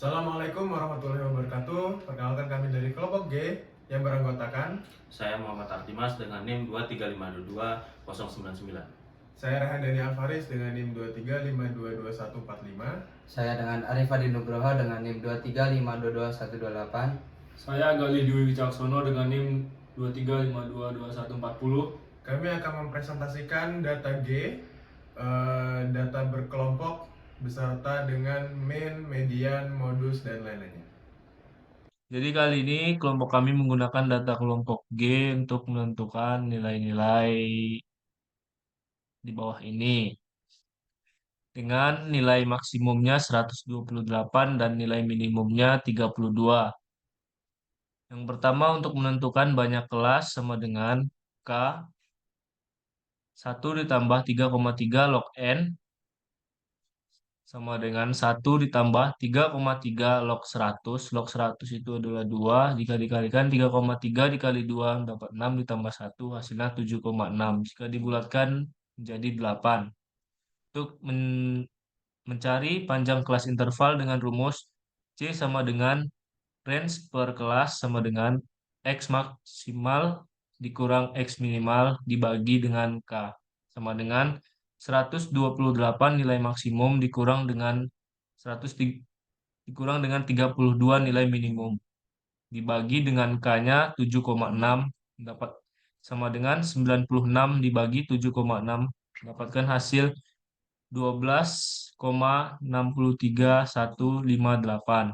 Assalamualaikum warahmatullahi wabarakatuh. Perkenalkan kami dari kelompok G yang beranggotakan Saya Muhammad Artimas dengan NIM 23522-099. saya Rehan Dani Alfaris dengan NIM 235522145. Saya dengan Arif Adi Nugroho dengan NIM 235222128. Saya Gali Dwi Wicaksono dengan NIM 235222140. Kami akan mempresentasikan data G, data berkelompok beserta dengan min, median, modus, dan lain-lainnya. Jadi kali ini kelompok kami menggunakan data kelompok G untuk menentukan nilai-nilai di bawah ini. Dengan nilai maksimumnya 128 dan nilai minimumnya 32. Yang pertama untuk menentukan banyak kelas sama dengan K 1 ditambah 3,3 log N sama dengan 1 ditambah 3,3 log 100. Log 100 itu adalah 2. Jika dikalikan 3,3 dikali 2 dapat 6 ditambah 1 hasilnya 7,6. Jika dibulatkan menjadi 8. Untuk mencari panjang kelas interval dengan rumus C sama dengan range per kelas sama dengan X maksimal dikurang X minimal dibagi dengan K sama dengan 128 nilai maksimum dikurang dengan 100 dikurang dengan 32 nilai minimum dibagi dengan K-nya 7,6 dapat sama dengan 96 dibagi 7,6 mendapatkan hasil 12,631158.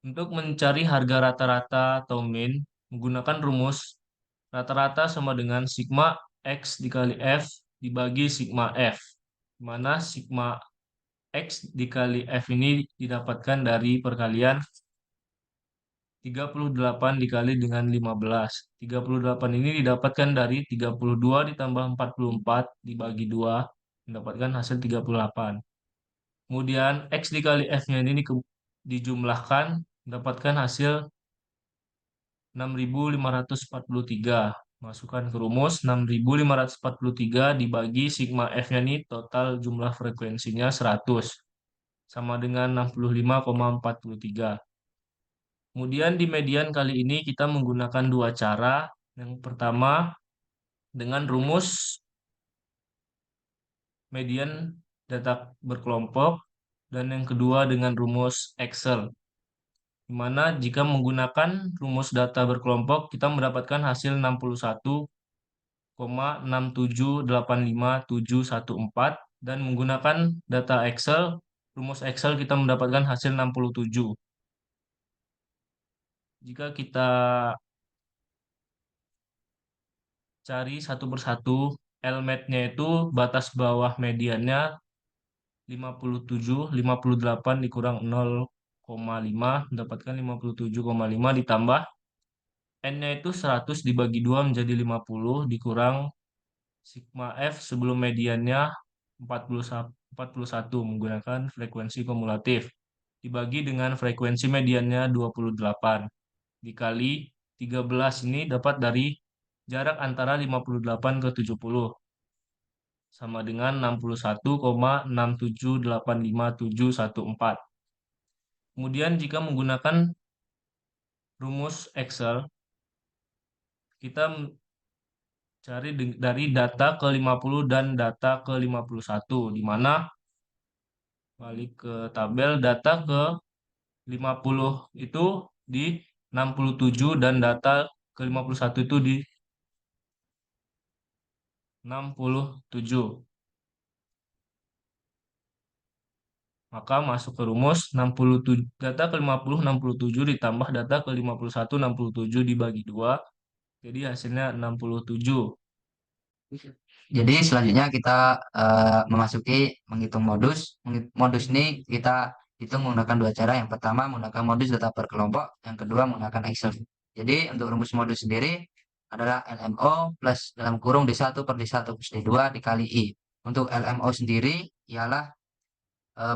Untuk mencari harga rata-rata atau min, menggunakan rumus rata-rata sama dengan sigma X dikali F dibagi sigma F, di mana sigma X dikali F ini didapatkan dari perkalian 38 dikali dengan 15. 38 ini didapatkan dari 32 ditambah 44 dibagi 2, mendapatkan hasil 38. Kemudian X dikali F-nya ini dijumlahkan, mendapatkan hasil 6.543. Masukkan ke rumus 6.543 dibagi sigma F-nya ini total jumlah frekuensinya 100. Sama dengan 65,43. Kemudian di median kali ini kita menggunakan dua cara. Yang pertama dengan rumus median data berkelompok dan yang kedua dengan rumus Excel. Di mana jika menggunakan rumus data berkelompok kita mendapatkan hasil 61,6785714 dan menggunakan data Excel, rumus Excel kita mendapatkan hasil 67. Jika kita cari satu persatu, LMAT-nya itu batas bawah mediannya 57, 58 dikurang 0,5 mendapatkan 57,5 ditambah N-nya itu 100 dibagi 2 menjadi 50 dikurang sigma F sebelum mediannya 41 menggunakan frekuensi kumulatif dibagi dengan frekuensi mediannya 28 dikali 13 ini dapat dari jarak antara 58 ke 70 sama dengan 61,6785714. Kemudian jika menggunakan rumus Excel, kita cari dari data ke 50 dan data ke 51, di mana balik ke tabel data ke 50 itu di 67 dan data ke 51 itu di 67. Maka masuk ke rumus 67, data ke 50 67 ditambah data ke 51 67 dibagi 2. Jadi hasilnya 67. Jadi selanjutnya kita memasuki menghitung modus. Modus ini kita hitung menggunakan dua cara. Yang pertama menggunakan modus data per kelompok, yang kedua menggunakan Excel. Jadi untuk rumus modus sendiri adalah LMO plus dalam kurung D1 per D1 plus D2 dikali I. Untuk LMO sendiri ialah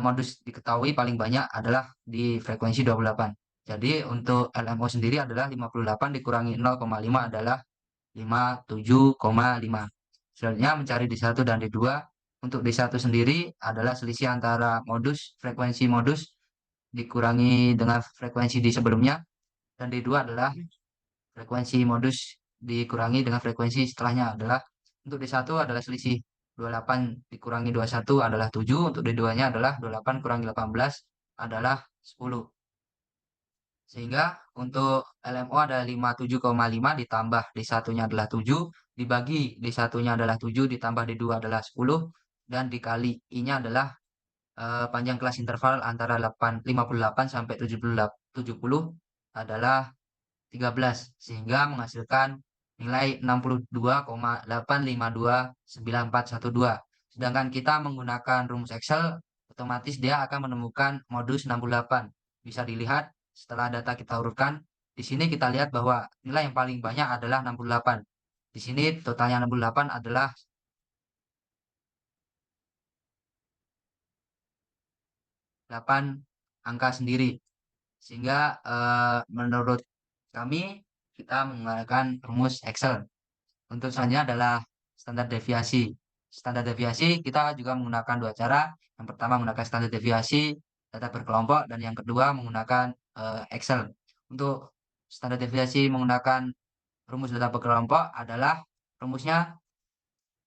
modus diketahui paling banyak adalah di frekuensi 28. Jadi untuk LMO sendiri adalah 58 dikurangi 0,5 adalah 57,5. Selanjutnya mencari D1 dan D2 Untuk D1 sendiri adalah selisih antara frekuensi modus dikurangi dengan frekuensi di sebelumnya, dan D2 adalah frekuensi modus dikurangi dengan frekuensi setelahnya. Adalah untuk D1 adalah selisih 28 dikurangi 21 adalah 7, untuk D2-nya adalah 28 kurangi 18 adalah 10. Sehingga untuk LMO adalah 57,5 ditambah D1-nya adalah 7, dibagi D1-nya adalah 7 ditambah D2 adalah 10, dan dikali I-nya adalah panjang kelas interval antara 58 sampai 70 adalah 13, sehingga menghasilkan nilai 62,8529412. Sedangkan kita menggunakan rumus Excel, otomatis dia akan menemukan modus 68. Bisa dilihat setelah data kita urutkan, di sini kita lihat bahwa nilai yang paling banyak adalah 68. Di sini totalnya 68 adalah 8 angka sendiri. Sehingga menurut kami kita menggunakan rumus Excel. Untuk selanjutnya adalah standar deviasi. Standar deviasi kita juga menggunakan dua cara. Yang pertama menggunakan standar deviasi data berkelompok, dan yang kedua menggunakan Excel. Untuk standar deviasi menggunakan rumus data berkelompok adalah rumusnya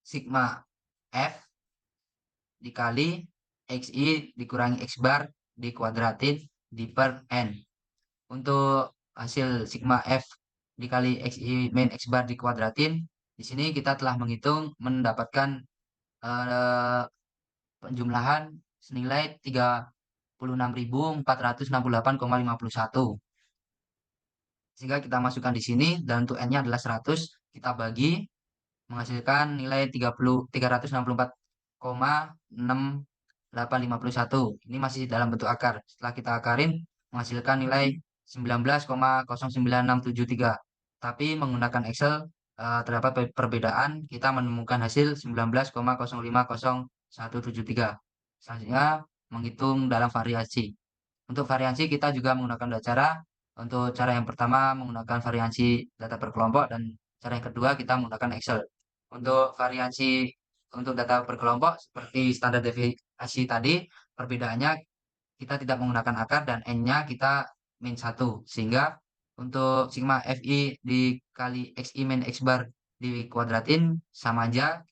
sigma F dikali XI dikurangi X bar dikuadratin di per N. Untuk hasil sigma F dikali XI min X bar dikuadratin, di sini kita telah menghitung mendapatkan penjumlahan senilai 36.468,51. Sehingga kita masukkan di sini, dan untuk N-nya adalah 100, kita bagi menghasilkan nilai 364,6851. Ini masih dalam bentuk akar. Setelah kita akarin menghasilkan nilai 19,0963. Tapi menggunakan Excel terdapat perbedaan, kita menemukan hasil 19,050173. Selanjutnya menghitung dalam variasi. Untuk variasi kita juga menggunakan dua cara. Untuk cara yang pertama menggunakan variasi data per kelompok, dan cara yang kedua kita menggunakan Excel. Untuk variasi untuk data per kelompok seperti standar deviasi tadi, perbedaannya kita tidak menggunakan akar dan N-nya kita min 1. Sehingga untuk sigma FI dikali XI min X bar dikuadratin sama aja,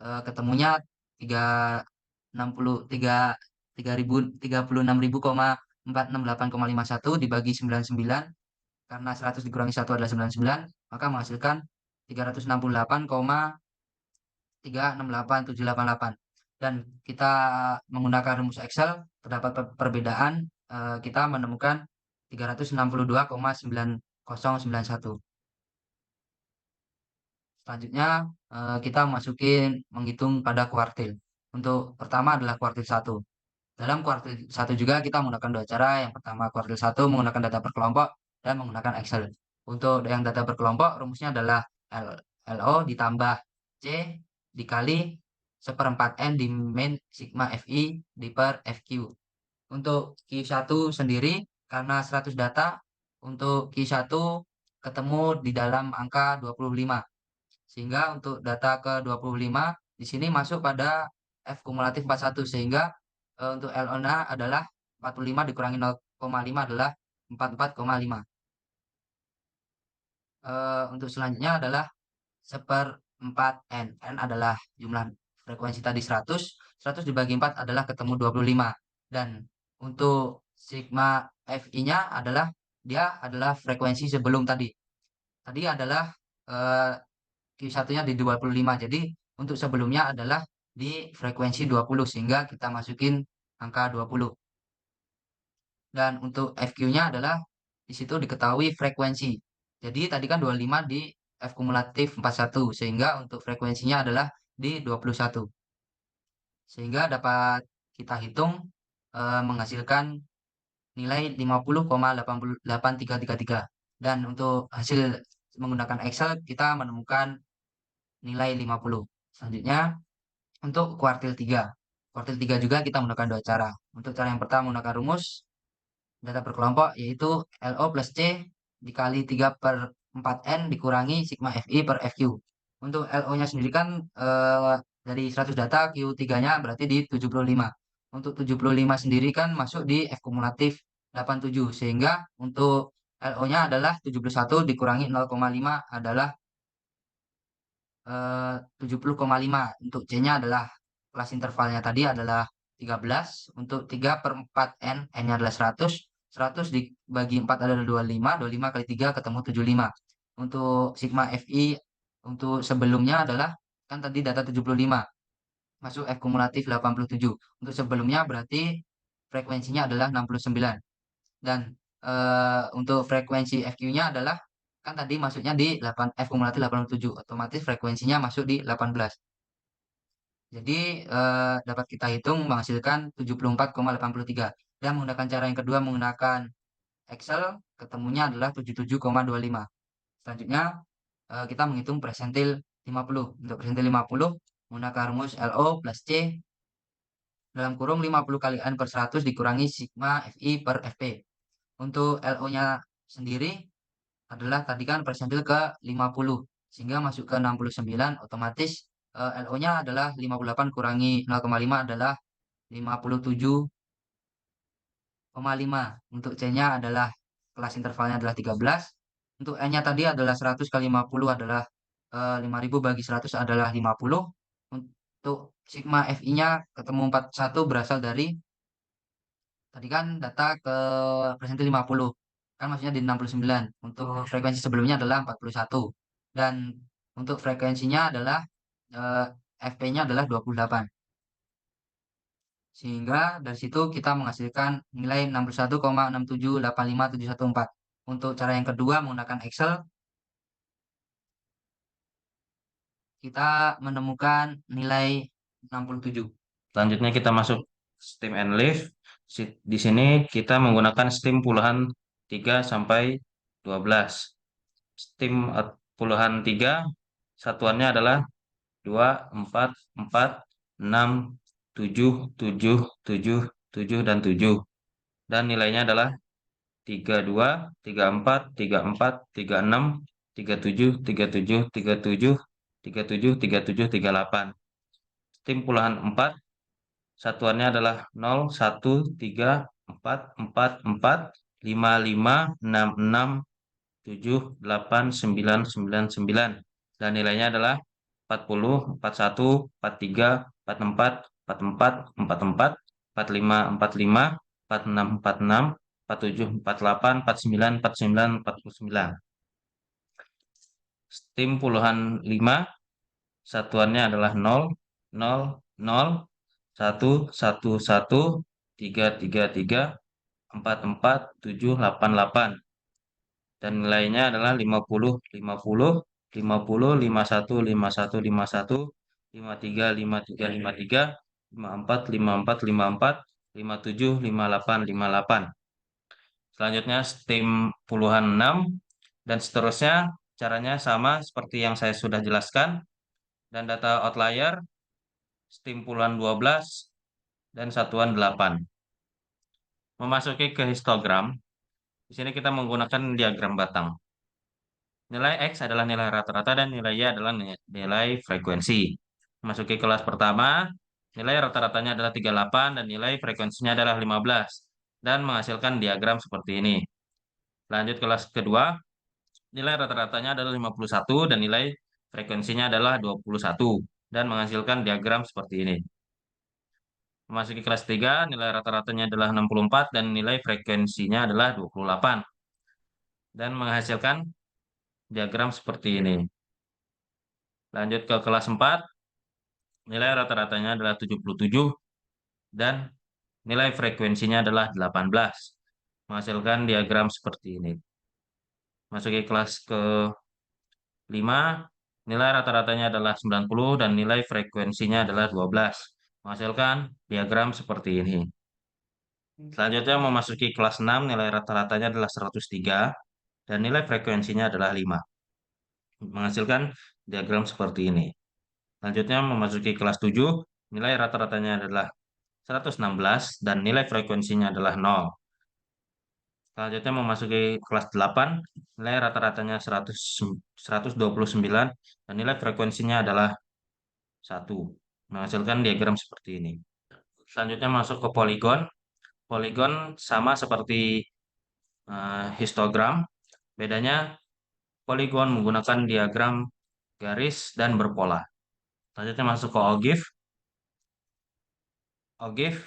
ketemunya 36.468,51 dibagi 99, karena 100 dikurangi 1 adalah 99, maka menghasilkan 368,368788. Dan kita menggunakan rumus Excel, terdapat perbedaan, kita menemukan 362,9091. Selanjutnya kita menghitung pada kuartil. Untuk pertama adalah kuartil 1. Dalam kuartil 1 juga kita menggunakan dua cara. Yang pertama kuartil 1 menggunakan data per kelompok dan menggunakan Excel. Untuk yang data per kelompok, rumusnya adalah LO ditambah C dikali 1/4 N di min sigma FI di per FQ. Untuk Q1 sendiri, karena 100 data, untuk Q1 ketemu di dalam angka 25. Sehingga untuk data ke 25 di sini masuk pada F kumulatif 41, sehingga untuk LO-nya adalah 45 dikurangi 0,5 adalah 44,5. Untuk selanjutnya adalah 1/4 N. N adalah jumlah frekuensi tadi 100. 100 dibagi 4 adalah ketemu 25. Dan untuk sigma FI-nya adalah dia adalah frekuensi sebelum tadi. Tadi adalah Q1-nya di 25. Jadi untuk sebelumnya adalah di frekuensi 20, sehingga kita masukin angka 20. Dan untuk FQ-nya adalah di situ diketahui frekuensi. Jadi tadi kan 25 di F kumulatif 41, sehingga untuk frekuensinya adalah di 21. Sehingga dapat kita hitung menghasilkan nilai 50,8333. Dan untuk hasil menggunakan Excel kita menemukan nilai 50. Selanjutnya untuk kuartil 3. Kuartil 3 juga kita menggunakan dua cara. Untuk cara yang pertama menggunakan rumus data per kelompok, yaitu LO plus C dikali 3/4 N dikurangi sigma FI per FQ. Untuk LO-nya sendiri kan dari 100 data Q3-nya berarti di 75. Untuk 75 sendiri kan masuk di F kumulatif 87 sehingga untuk LO-nya adalah 71 dikurangi 0,5 adalah 70,5. Untuk C-nya adalah kelas intervalnya tadi adalah 13. Untuk 3 per 4 N, N-nya adalah 100. 100 dibagi 4 adalah 25. 25 kali 3 ketemu 75. Untuk sigma FI untuk sebelumnya adalah kan tadi data 75 masuk F kumulatif 87. Untuk sebelumnya berarti frekuensinya adalah 69. Dan untuk frekuensi FQ-nya adalah kan tadi masuknya di 8 F kumulatif 87, otomatis frekuensinya masuk di 18. Jadi dapat kita hitung menghasilkan 74,83. Dan menggunakan cara yang kedua menggunakan Excel, ketemunya adalah 77,25. Selanjutnya kita menghitung persentil 50. Untuk persentil 50 menggunakan rumus LO plus C dalam kurung 50 kali N per 100 dikurangi sigma FI per FP. Untuk LO-nya sendiri adalah tadi kan persentil ke 50 sehingga masuk ke 69, otomatis LO-nya adalah 58 kurangi 0,5 adalah 57,5. Untuk C-nya adalah kelas intervalnya adalah 13. Untuk N-nya tadi adalah 100 kali 50 adalah 5000 bagi 100 adalah 50. Untuk sigma FI-nya ketemu 41 berasal dari tadi kan data ke persentil 50. Kan maksudnya di 69. Untuk frekuensi sebelumnya adalah 41. Dan untuk frekuensinya adalah eh, FP-nya adalah 28. Sehingga dari situ kita menghasilkan nilai 61,6785714. Untuk cara yang kedua menggunakan Excel, kita menemukan nilai 67. Selanjutnya kita masuk stem and leaf. Di sini kita menggunakan stem puluhan 3 sampai 12. Stem puluhan 3 satuannya adalah 2, 4, 4, 6, 7, 7, 7, 7, dan 7. Dan nilainya adalah 32, 34, 34, 36, 37, 37, 37, 37, 37, 38. Stem puluhan 4 satuannya adalah 0, 1, 3, 4, 4, 4, 5, 5, 6, 6, 7, 8, 9, 9, 9. Dan nilainya adalah 40, 41, 43, 44, 44, 44, 45, 45, 46, 46, 47, 48, 49, 49, 49. Stem puluhan 5 satuannya adalah 0, 0, 0, 1, 1, 1, 3, 3, 3, 4, 4, 7, 8, 8. Dan nilainya adalah 50, 50, 50, 51, 51, 51, 53, 53, 53, 54, 54, 54, 57, 58, 58. Selanjutnya stem puluhan 6 dan seterusnya caranya sama seperti yang saya sudah jelaskan. Dan data outlier stem puluhan 12 dan satuan 8. Memasuki ke histogram, di sini kita menggunakan diagram batang. Nilai X adalah nilai rata-rata dan nilai Y adalah nilai frekuensi. Memasuki kelas pertama, nilai rata-ratanya adalah 38 dan nilai frekuensinya adalah 15. Dan menghasilkan diagram seperti ini. Lanjut kelas kedua, nilai rata-ratanya adalah 51 dan nilai frekuensinya adalah 21. Dan menghasilkan diagram seperti ini. Memasuki kelas 3, nilai rata-ratanya adalah 64 dan nilai frekuensinya adalah 28. Dan menghasilkan diagram seperti ini. Lanjut ke kelas 4, nilai rata-ratanya adalah 77 dan nilai frekuensinya adalah 18. Menghasilkan diagram seperti ini. Masuki kelas ke 5, nilai rata-ratanya adalah 90 dan nilai frekuensinya adalah 12. Menghasilkan diagram seperti ini. Selanjutnya memasuki kelas 6, nilai rata-ratanya adalah 103 dan nilai frekuensinya adalah 5. Menghasilkan diagram seperti ini. Selanjutnya memasuki kelas 7, nilai rata-ratanya adalah 116 dan nilai frekuensinya adalah 0. Selanjutnya memasuki kelas 8, nilai rata-ratanya 129 dan nilai frekuensinya adalah 1. menghasilkan diagram seperti ini. Selanjutnya masuk ke poligon. Poligon sama seperti histogram. Bedanya poligon menggunakan diagram garis dan berpola. Selanjutnya masuk ke ogive. Ogive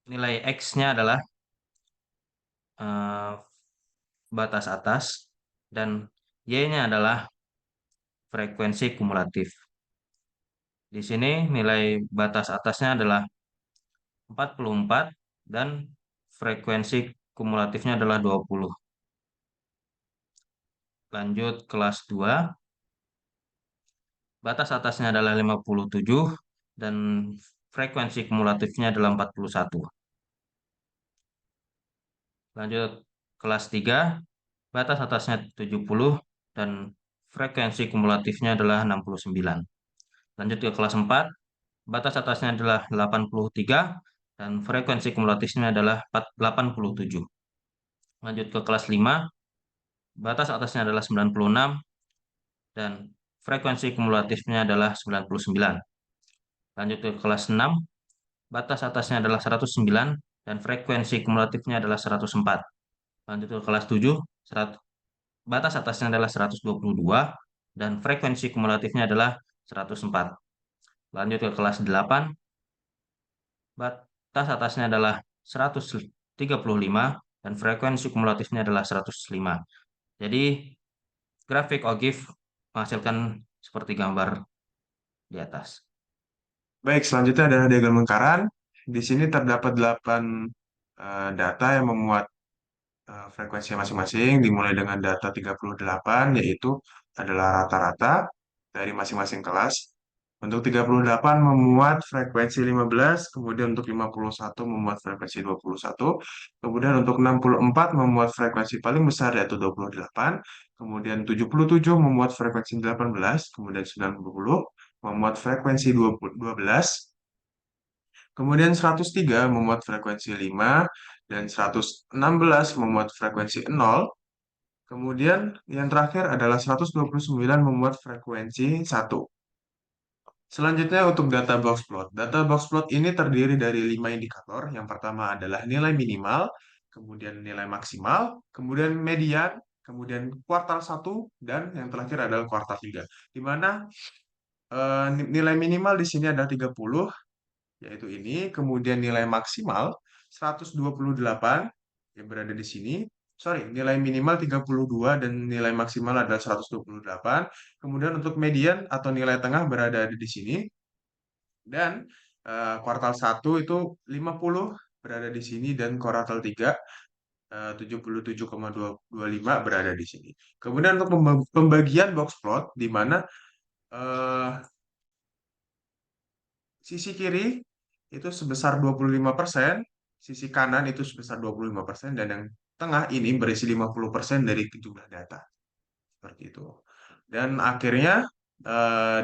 nilai X-nya adalah eh, batas atas dan Y-nya adalah frekuensi kumulatif. Di sini nilai batas atasnya adalah 44 dan frekuensi kumulatifnya adalah 20. Lanjut kelas 2. Batas atasnya adalah 57 dan frekuensi kumulatifnya adalah 41. Lanjut kelas 3. Batas atasnya 70 dan frekuensi kumulatifnya adalah 69. Lanjut ke kelas 4. Batas atasnya adalah 83 dan frekuensi kumulatifnya adalah 87. Lanjut ke kelas 5. Batas atasnya adalah 96 dan frekuensi kumulatifnya adalah 99. Lanjut ke kelas 6. Batas atasnya adalah 109 dan frekuensi kumulatifnya adalah 104. Lanjut ke kelas 7. Batas atasnya adalah 122 dan frekuensi kumulatifnya adalah 104. Lanjut ke kelas 8. Batas atasnya adalah 135 dan frekuensi kumulatifnya adalah 105. Jadi grafik ogive menghasilkan seperti gambar di atas. Baik, selanjutnya adalah diagram lingkaran. Di sini terdapat 8 data yang memuat frekuensi masing-masing, dimulai dengan data 38, yaitu adalah rata-rata dari masing-masing kelas. Untuk 38 memuat frekuensi 15, kemudian untuk 51 memuat frekuensi 21, kemudian untuk 64 memuat frekuensi paling besar yaitu 28, kemudian 77 memuat frekuensi 18, kemudian 90 memuat frekuensi 12, kemudian 103 memuat frekuensi 5, dan 116 memuat frekuensi 0. Kemudian yang terakhir adalah 129 memuat frekuensi 1. Selanjutnya untuk data box plot. Data box plot ini terdiri dari 5 indikator. Yang pertama adalah nilai minimal, kemudian nilai maksimal, kemudian median, kemudian kuartal 1, dan yang terakhir adalah kuartal 3. Di mana nilai minimal di sini adalah 30, yaitu ini. Kemudian nilai maksimal 128 yang berada di sini. Sorry, nilai minimal 32 dan nilai maksimal adalah 128. Kemudian untuk median atau nilai tengah berada di sini. Dan kuartal 1 itu 50 berada di sini dan kuartal 3 77,25 berada di sini. Kemudian untuk pembagian box plot di mana sisi kiri itu sebesar 25%, sisi kanan itu sebesar 25%, dan yang tengah ini berisi 50% dari jumlah data. Seperti itu. Dan akhirnya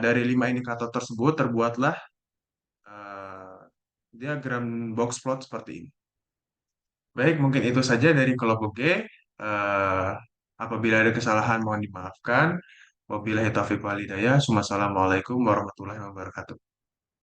dari 5 indikator tersebut terbuatlah diagram box plot seperti ini. Baik, mungkin itu saja dari kelompok G. Eh, Apabila ada kesalahan mohon dimaafkan. Wabillahi taufiq wal hidayah. Wassalamualaikum warahmatullahi wabarakatuh.